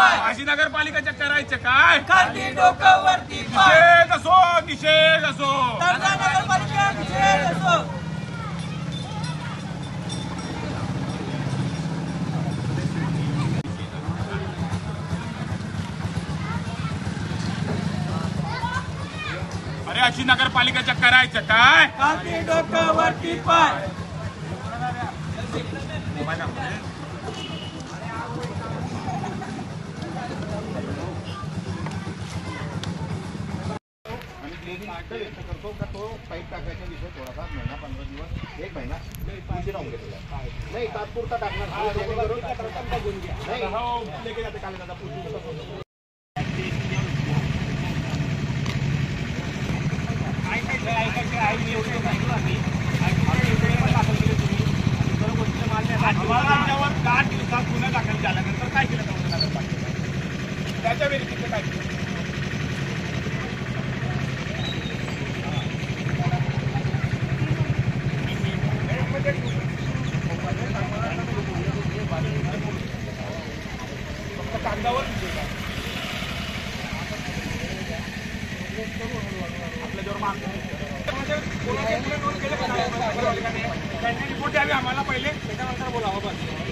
पाय अशी नगरपालिकेच्या करायचं काय खालती डोकं वरती पाय निषेध असो तळजा नगरपालिका निषेध असो अरे अशी नगरपालिकेच्या करायचं काय खालती डोकं वरती पाय करतो का तो पाईप टाकायचा विषय थोडासा महिना 15 दिवस 1 महिना उशीर होऊन गेलेला नाही तात्पुरता टाकणार आमच्यावर 8 दिवसात गुन्हा दाखल झाल्यानंतर काय केलं नगरपालिकेने त्याच्या व्यतिरिक्त काय केलं कागदावर आपल्याजवळ त्यांनी रिपोर्ट द्यावी आम्हाला पहिले त्याच्यानंतर बोलावं बस